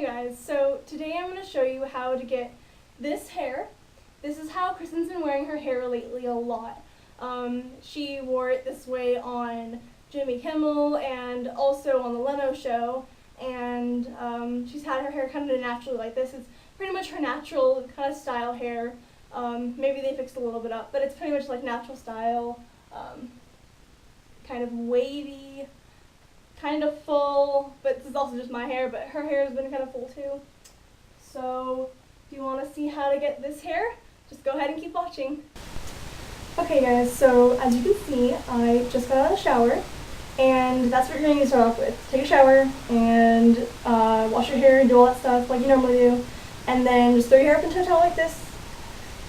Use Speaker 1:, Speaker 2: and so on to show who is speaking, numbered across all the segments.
Speaker 1: Hey guys, so today I'm going to show you how to get this hair. This is how Kristen's been wearing her hair lately a lot. She wore it this way on Jimmy Kimmel and also on the Leno show, and she's had her hair kind of naturally like this. It's pretty much her natural kind of style hair. Maybe they fixed a little bit up, but it's pretty much like natural style, kind of wavy, kind of full, but this is also just my hair, but her hair has been kind of full too. So if you want to see how to get this hair, just go ahead and keep watching. Okay guys, so as you can see, I just got out of the shower, and that's what you're going to start off with. Take a shower and wash your hair and do all that stuff like you normally do, and then just throw your hair up into a towel like this.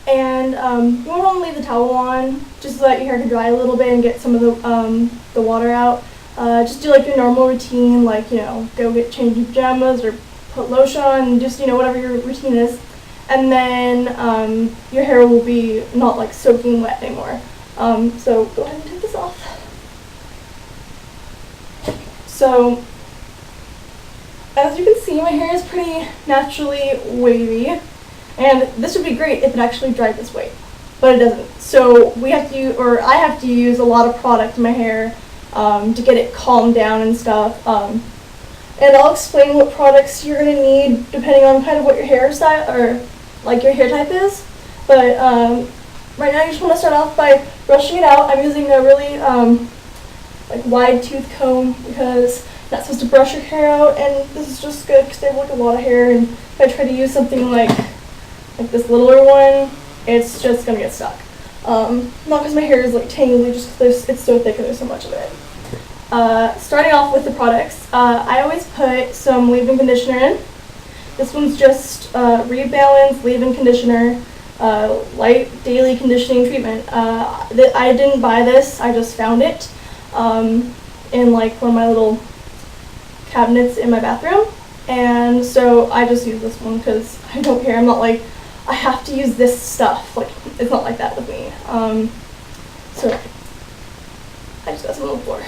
Speaker 1: And you won't want to leave the towel on, just so that your hair can dry a little bit and get some of the water out. Just do like your normal routine, like, you know, go change your pajamas or put lotion on, just, you know, whatever your routine is. And then your hair will be not like soaking wet anymore. So go ahead and take this off. So as you can see, my hair is pretty naturally wavy, and this would be great if it actually dried this way, but it doesn't. So we have to, or I have to use a lot of product in my hair to get it calmed down and stuff. And I'll explain what products you're going to need depending on kind of what your hairstyle or like your hair type is. But right now you just want to start off by brushing it out. I'm using a really like wide tooth comb because you're not supposed to brush your hair out, and this is just good because they have like a lot of hair, and if I try to use something like this littler one, it's just going to get stuck. Not because my hair is like tangly, just because it's so thick and there's so much of it. Starting off with the products, I always put some leave-in conditioner in. This one's just Rebalance leave-in conditioner, light daily conditioning treatment. I didn't buy this, I just found it in like one of my little cabinets in my bathroom, and so I just use this one because I don't care. I'm not like, I have to use this stuff. Like, it's not like that with me. So I just got some on the floor.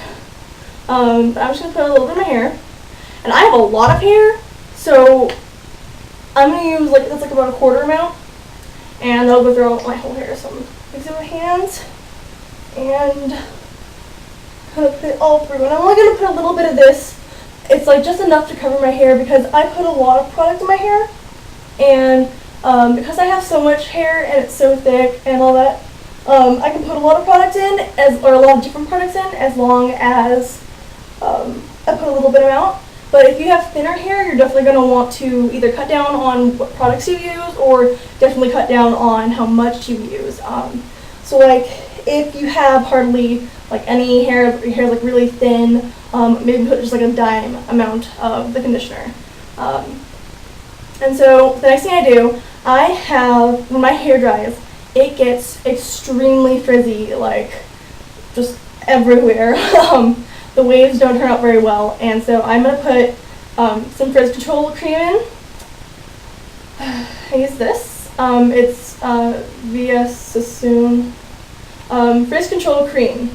Speaker 1: But I'm just gonna put a little bit in my hair, and I have a lot of hair, so I'm gonna use like that's like about a quarter amount, and that'll go through my whole hair. So I'm mixing my hands and kind of put it all through. And I'm only gonna put a little bit of this. It's like just enough to cover my hair because I put a lot of product in my hair, and because I have so much hair and it's so thick and all that, I can put a lot of product in, or a lot of different products in, as long as I put a little bit amount. But if you have thinner hair, you're definitely going to want to either cut down on what products you use, or definitely cut down on how much you use. So like if you have hardly like any hair, your hair is like really thin, maybe put just like a dime amount of the conditioner. And so the next thing I do, I have, when my hair dries, it gets extremely frizzy, like just everywhere. The waves don't turn out very well, and so I'm going to put some frizz control cream in. I use this. It's via Sassoon frizz control cream.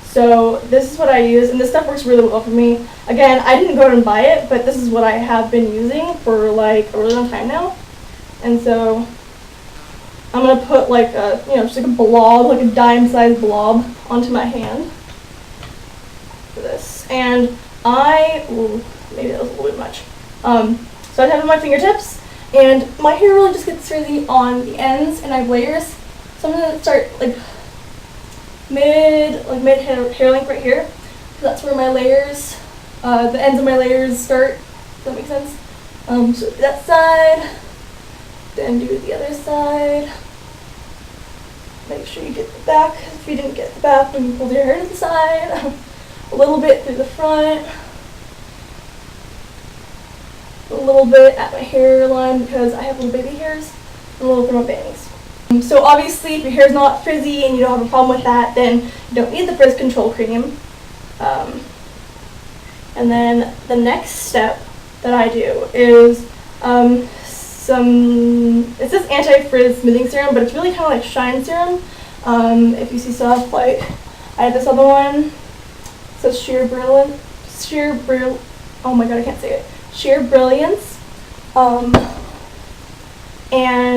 Speaker 1: So this is what I use, and this stuff works really well for me. Again, I didn't go out and buy it, but this is what I have been using for like a really long time now. And so I'm going to put like a, you know, just like a blob, like a dime-sized blob onto my hand for this. And maybe that was a little bit much. So I have it on my fingertips, and my hair really just gets frizzy on the ends, and I have layers. So I'm going to start like mid hair length right here. So that's where my layers, the ends of my layers start. Does that make sense? So that side, then do the other side. Make sure you get the back. If you didn't get the back, then you pull your hair to the side. A little bit through the front. A little bit at my hairline because I have little baby hairs, and a little through my bangs. So obviously, if your hair is not frizzy and you don't have a problem with that, then you don't need the frizz control cream. And then the next step that I do is it says anti-frizz smoothing serum, but it's really kind of like shine serum. If you see stuff like, I have this other one, it says oh my god, I can't say it. Sheer Brilliance. And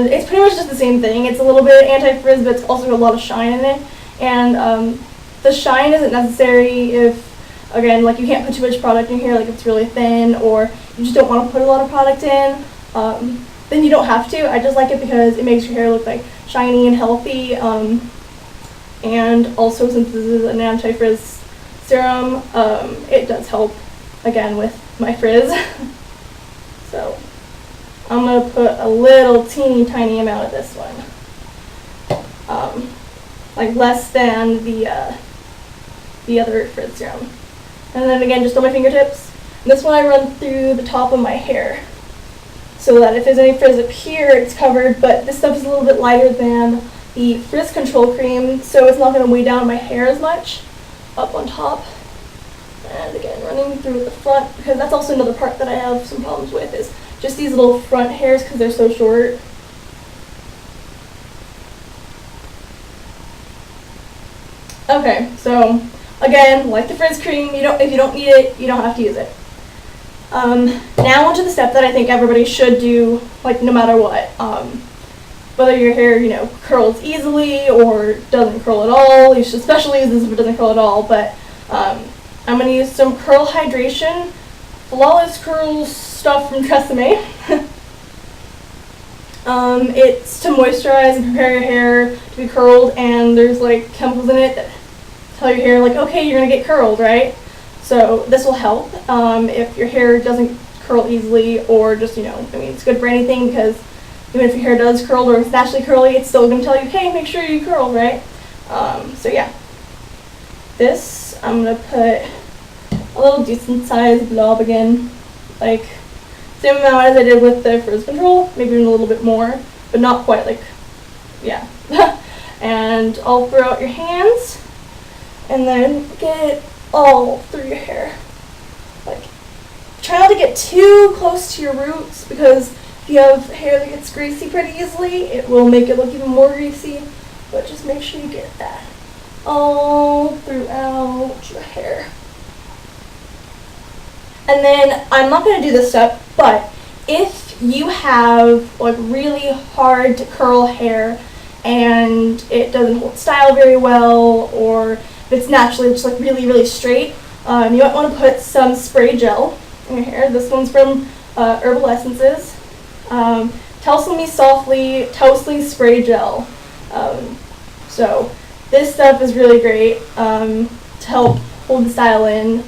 Speaker 1: it's pretty much just the same thing. It's a little bit anti-frizz, but it's also got a lot of shine in it. And the shine isn't necessary if, again, like you can't put too much product in here, like if it's really thin, or you just don't want to put a lot of product in. Then you don't have to. I just like it because it makes your hair look like shiny and healthy. And also, since this is an anti-frizz serum, it does help, again, with my frizz. So I'm going to put a little teeny tiny amount of this one. Like less than the other frizz serum. And then again, just on my fingertips. And this one I run through the top of my hair, so that if there's any frizz up here, it's covered, but this stuff is a little bit lighter than the frizz control cream, so it's not going to weigh down my hair as much up on top. And again, running through the front, because that's also another part that I have some problems with, is just these little front hairs because they're so short. Okay, so again, like the frizz cream, if you don't need it, you don't have to use it. Now onto the step that I think everybody should do, like no matter what. Whether your hair, curls easily or doesn't curl at all. You should especially use this if it doesn't curl at all, but I'm going to use some Curl Hydration Flawless Curls stuff from KStewMakeup. It's to moisturize and prepare your hair to be curled, and there's like chemicals in it that tell your hair like, okay, you're going to get curled, right? So this will help if your hair doesn't curl easily, or just, it's good for anything, because even if your hair does curl or it's naturally curly, it's still going to tell you, hey, make sure you curl, right? So yeah. This, I'm going to put a little decent sized blob again, like same amount as I did with the frizz control, maybe even a little bit more, but not quite, like, yeah. And all throughout your hands, and then get it all through your hair. Like, try not to get too close to your roots, because if you have hair that gets greasy pretty easily, it will make it look even more greasy, but just make sure you get that all throughout your hair. And then, I'm not going to do this step, but if you have like really hard to curl hair and it doesn't hold style very well, or if it's naturally just like really, really straight, you might want to put some spray gel in your hair. This one's from Herbal Essences. Tousle Me Softly Tousling Spray Gel. So this stuff is really great to help hold the style in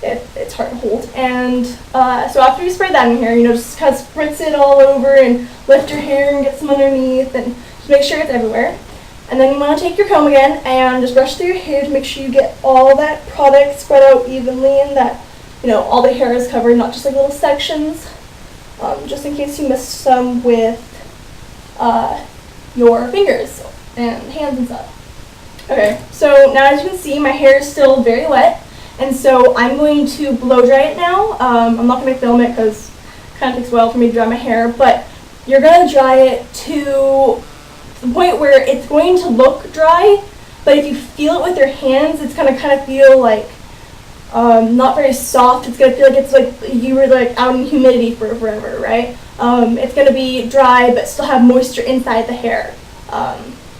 Speaker 1: if it's hard to hold. And so after you spray that in here, just kind of spritz it all over and lift your hair and get some underneath, and just make sure it's everywhere. And then you want to take your comb again and just brush through your hair to make sure you get all that product spread out evenly, and that all the hair is covered, not just like little sections. Just in case you missed some with your fingers and hands and stuff. Okay, so now as you can see, my hair is still very wet, and so I'm going to blow dry it now. I'm not going to film it because it kind of takes a while for me to dry my hair, but you're going to dry it to the point where it's going to look dry, but if you feel it with your hands, it's going to kind of feel like not very soft. It's going to feel like it's like you were like out in humidity for forever, right? It's going to be dry but still have moisture inside the hair.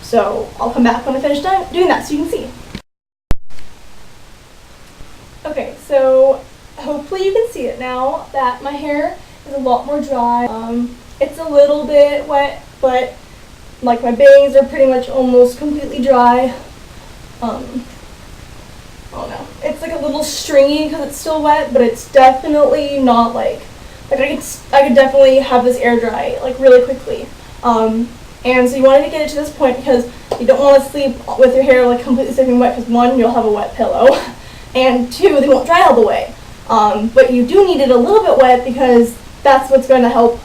Speaker 1: So I'll come back when I finish doing that so you can see. Okay, so hopefully you can see it now that my hair is a lot more dry. It's a little bit wet, but like my bangs are pretty much almost completely dry. Oh no, it's like a little stringy because it's still wet, but it's definitely not like I could definitely have this air dry like really quickly. And so you wanted to get it to this point because you don't want to sleep with your hair like completely soaking wet, because one, you'll have a wet pillow, and two, they won't dry all the way. But you do need it a little bit wet because that's what's going to help.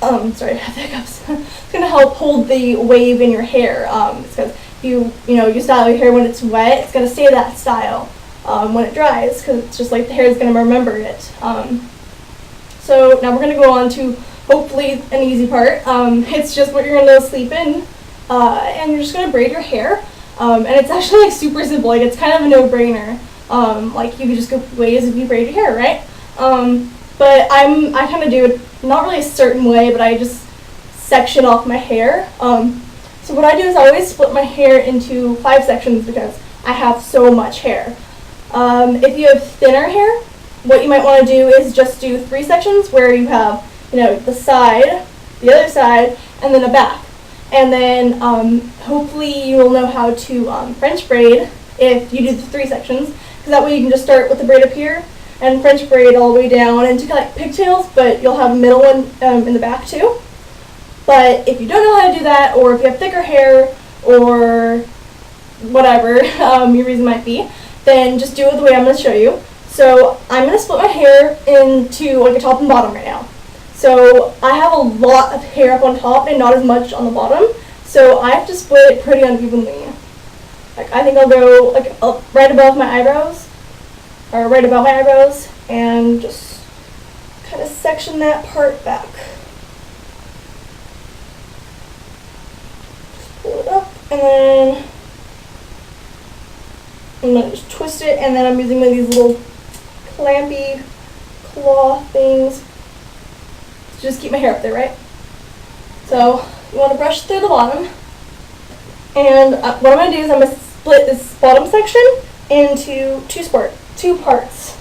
Speaker 1: Sorry, I have hiccups. It's going to help hold the wave in your hair. Because you style your hair when it's wet, it's going to stay that style when it dries, because it's just like the hair is going to remember it. So now we're going to go on to hopefully an easy part. It's just what you're going to sleep in, and you're just going to braid your hair. And it's actually like super simple. Like, it's kind of a no-brainer. Like, you could just go ways if you braid your hair, right? but I kind of do it not really a certain way, but I just section off my hair. So what I do is I always split my hair into 5 sections because I have so much hair. If you have thinner hair, what you might want to do is just do 3 sections where you have, the side, the other side, and then a back. And then hopefully you will know how to French braid if you do the 3 sections, because that way you can just start with the braid up here and French braid all the way down into kind of like pigtails, but you'll have a middle one in the back too. But if you don't know how to do that, or if you have thicker hair, or whatever your reason might be, then just do it the way I'm going to show you. So I'm going to split my hair into like a top and bottom right now. So I have a lot of hair up on top and not as much on the bottom, so I have to split it pretty unevenly. Like I think I'll go like up right above my eyebrows, or right above my eyebrows, and just kind of section that part back. Pull it up, and then I'm going to just twist it, and then I'm using one of these little clampy claw things to just keep my hair up there, right? So you want to brush through the bottom, and what I'm going to do is I'm going to split this bottom section into two parts.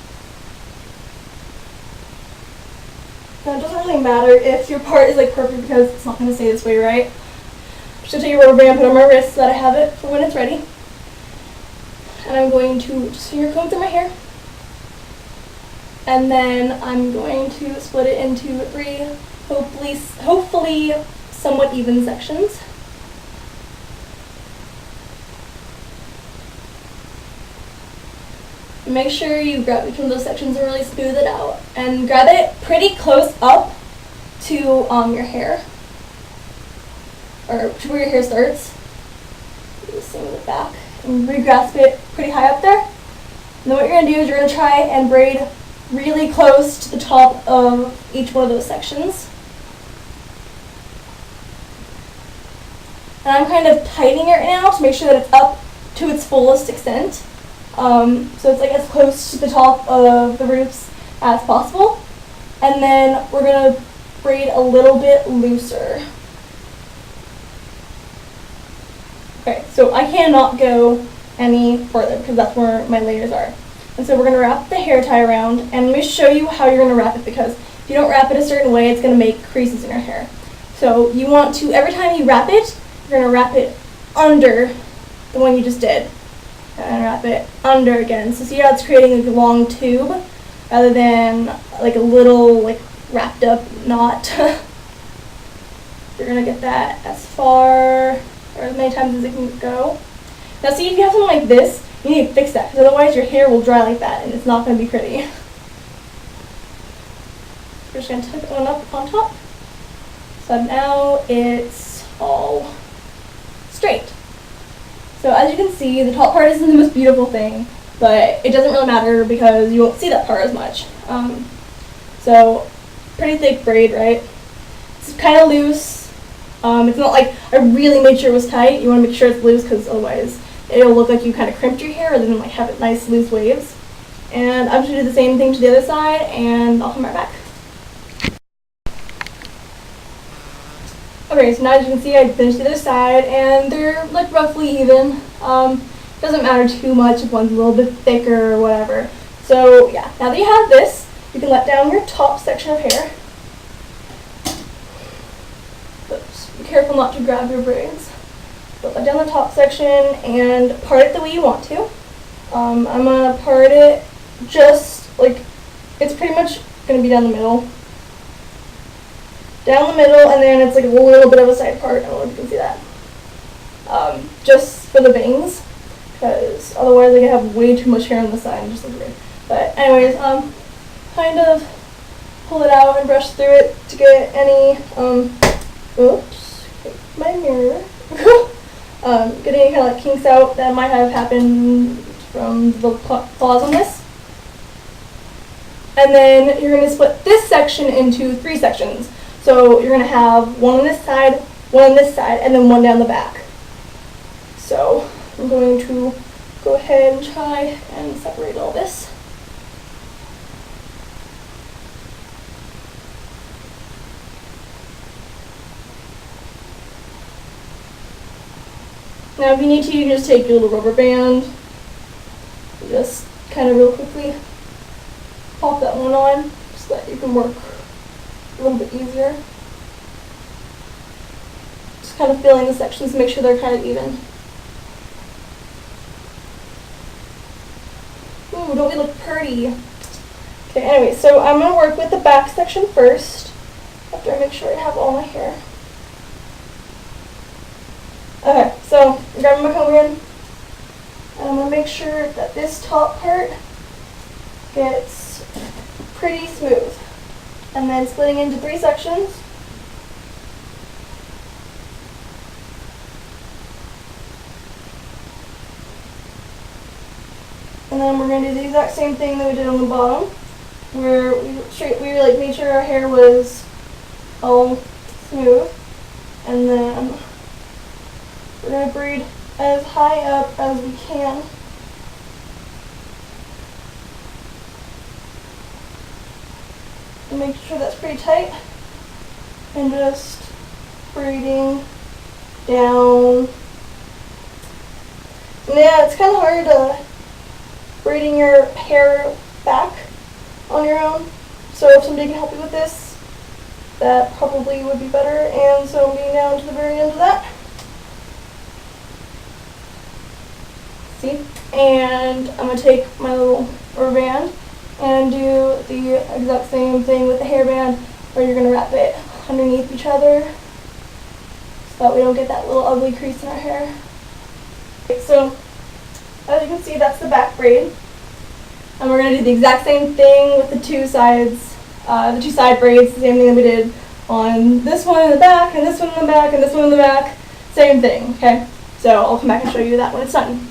Speaker 1: Now it doesn't really matter if your part is like perfect because it's not going to stay this way, right? I'm just going to take a rubber band, put it on my wrist so that I have it for when it's ready. And I'm going to just finger comb through my hair. And then I'm going to split it into 3, hopefully somewhat even sections. Make sure you grab each one of those sections and really smooth it out. And grab it pretty close up to your hair, or to where your hair starts. Do the same with the back. And re-grasp it pretty high up there. And then what you're going to do is you're going to try and braid really close to the top of each one of those sections. And I'm kind of tightening it right now to make sure that it's up to its fullest extent. So it's like as close to the top of the roots as possible. And then we're going to braid a little bit looser. Okay, so I cannot go any further because that's where my layers are. And so we're going to wrap the hair tie around, and let me show you how you're going to wrap it, because if you don't wrap it a certain way, it's going to make creases in your hair. So you want to, every time you wrap it, you're going to wrap it under the one you just did. And wrap it under again. So see how it's creating like a long tube rather than like a little like wrapped up knot. You're going to get that as far or as many times as it can go. Now see, if you have something like this, you need to fix that, because otherwise your hair will dry like that and it's not going to be pretty. We're just going to tuck one up on top. So now it's all straight. So as you can see, the top part isn't the most beautiful thing, but it doesn't really matter because you won't see that part as much. So pretty thick braid, right? It's kind of loose. It's not like I really made sure it was tight. You want to make sure it's loose because otherwise it'll look like you kind of crimped your hair rather than like have it nice loose waves. And I'm just going to do the same thing to the other side, and I'll come right back. Okay, so now as you can see, I finished the other side, and they're like roughly even. Doesn't matter too much if one's a little bit thicker or whatever. So yeah, now that you have this, you can let down your top section of hair. But just be careful not to grab your braids. But let down the top section and part it the way you want to. I'm gonna part it just like, it's pretty much gonna be down the middle. Down the middle, and then it's like a little bit of a side part. I don't know if you can see that. Just for the bangs, because otherwise I have way too much hair on the side and just look weird. But anyways, kind of pull it out and brush through it to get any, oops, my mirror. Get any kind of like kinks out that might have happened from the claws on this. And then you're going to split this section into 3 sections. So you're going to have one on this side, one on this side, and then one down the back. So I'm going to go ahead and try and separate all this. Now if you need to, you can just take your little rubber band, just kind of real quickly pop that one on so that you can work a little bit easier. Just kind of filling the sections to make sure they're kind of even. Ooh, don't we look pretty? Okay, anyway, so I'm going to work with the back section first, after I make sure I have all my hair. Okay, so I'm grabbing my comb again, and I'm going to make sure that this top part gets pretty smooth. And then splitting into 3 sections. And then we're going to do the exact same thing that we did on the bottom, where we like made sure our hair was all smooth, and then we're going to braid as high up as we can. And make sure that's pretty tight, and just braiding down. And yeah, it's kind of hard braiding your hair back on your own, so if somebody can help you with this, that probably would be better. And so I'm getting down to the very end of that. See? And I'm going to take my little rubber band and do the exact same thing with the hairband, where you're going to wrap it underneath each other so that we don't get that little ugly crease in our hair. Okay, so as you can see, that's the back braid. And we're going to do the exact same thing with the 2 sides, the 2 side braids, the same thing that we did on this one in the back, and this one in the back, and this one in the back. Same thing, okay? So I'll come back and show you that when it's done.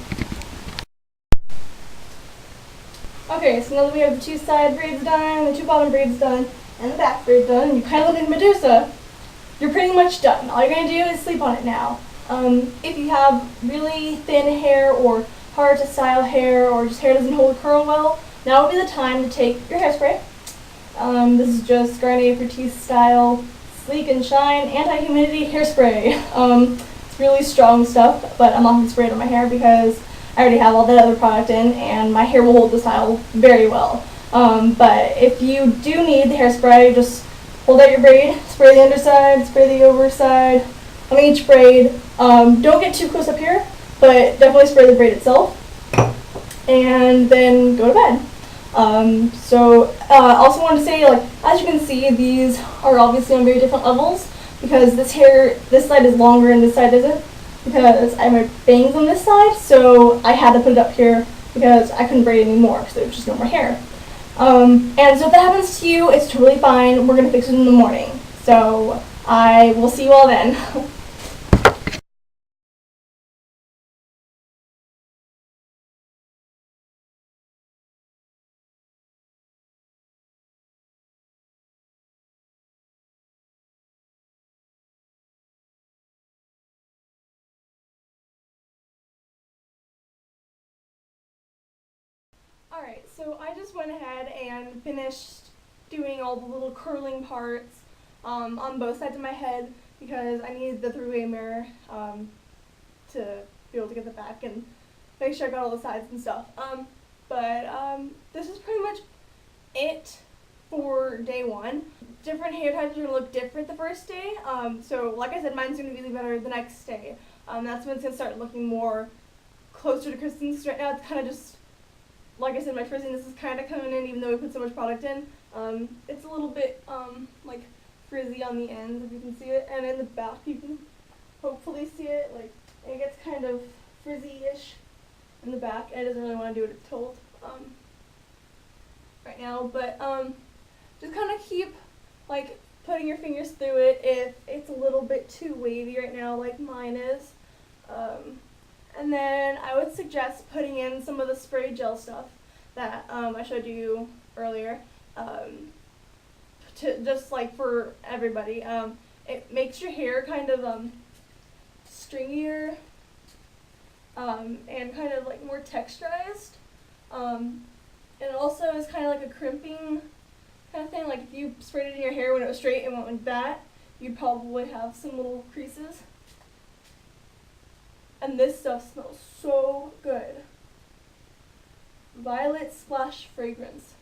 Speaker 1: Okay, so now that we have the 2 side braids done, the 2 bottom braids done, and the back braid done, you kind of look like Medusa, you're pretty much done. All you're going to do is sleep on it now. If you have really thin hair or hard to style hair, or just hair doesn't hold curl well, now would be the time to take your hairspray. This is just Garnier Fructis Style Sleek and Shine Anti-Humidity Hairspray. It's really strong stuff, but I'm not going to spray it on my hair because I already have all that other product in, and my hair will hold the style very well. But if you do need the hairspray, just hold out your braid, spray the underside, spray the overside on each braid. Don't get too close up here, but definitely spray the braid itself, and then go to bed. Also wanted to say, like, as you can see, these are obviously on very different levels, because this side is longer and this side isn't, because I have my bangs on this side, so I had to put it up here because I couldn't braid anymore because there was just no more hair. And so if that happens to you, it's totally fine. We're going to fix it in the morning. So I will see you all then. Alright, so I just went ahead and finished doing all the little curling parts on both sides of my head, because I needed the 3-way mirror to be able to get the back and make sure I got all the sides and stuff. This is pretty much it for day 1. Different hair types are going to look different the first day. So like I said, mine's going to be better the next day. That's when it's going to start looking more closer to Kristen's. Right now it's kind of just, like I said, my frizziness is kind of coming in even though we put so much product in. It's a little bit like frizzy on the ends, if you can see it, and in the back you can hopefully see it. Like, it gets kind of frizzy-ish in the back, and it doesn't really want to do what it's told right now. But just kind of keep like putting your fingers through it if it's a little bit too wavy right now, like mine is. And then I would suggest putting in some of the spray gel stuff that I showed you earlier, to just like for everybody. It makes your hair kind of stringier and kind of like more texturized. It also is kind of like a crimping kind of thing. Like if you sprayed it in your hair when it was straight and went like that, you'd probably have some little creases. And this stuff smells so good. Violet Splash Fragrance.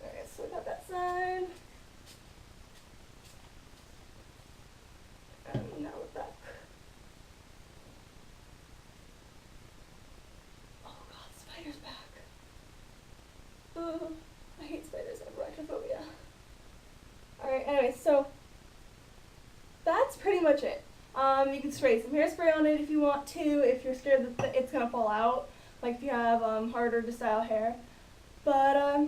Speaker 1: Alright, so we got that side. And now we're back. Oh god, spider's back. Ugh, I hate spiders. I have arachnophobia. Alright, anyway, so that's pretty much it. You can spray some hairspray on it if you want to, if you're scared that it's going to fall out, like if you have harder to style hair. But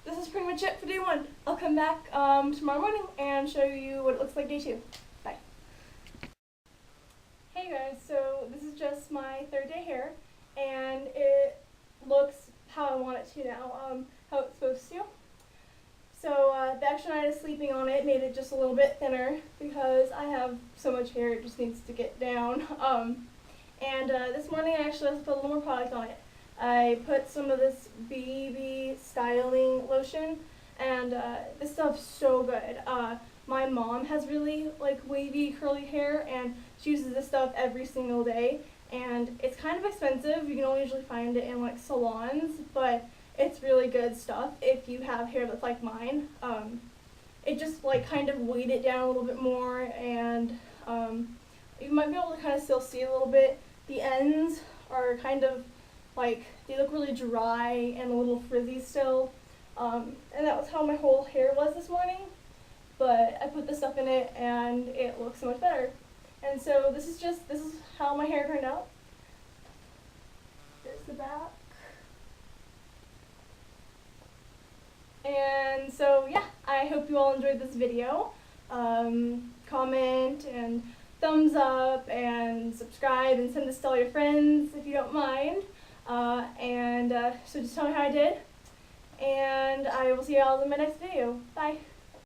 Speaker 1: this is pretty much it for day 1. I'll come back tomorrow morning and show you what it looks like day 2. Bye. Hey guys, so this is just my 3rd day hair, and it looks how I want it to now, how it's supposed to. So the extra night of sleeping on it made it just a little bit thinner because I have so much hair, it just needs to get down. And this morning I actually put a little more product on it. I put some of this BB styling lotion, and this stuff's so good. My mom has really like wavy curly hair, and she uses this stuff every single day, and it's kind of expensive. You can only usually find it in like salons, but it's really good stuff if you have hair that's like mine. It just like kind of weighed it down a little bit more, and you might be able to kind of still see a little bit. The ends are kind of like, they look really dry and a little frizzy still. And that was how my whole hair was this morning. But I put this stuff in it and it looks so much better. And so this is how my hair turned out. There's the back. And so yeah, I hope you all enjoyed this video. Comment and thumbs up and subscribe and send this to all your friends if you don't mind. So just tell me how I did. And I will see you all in my next video. Bye.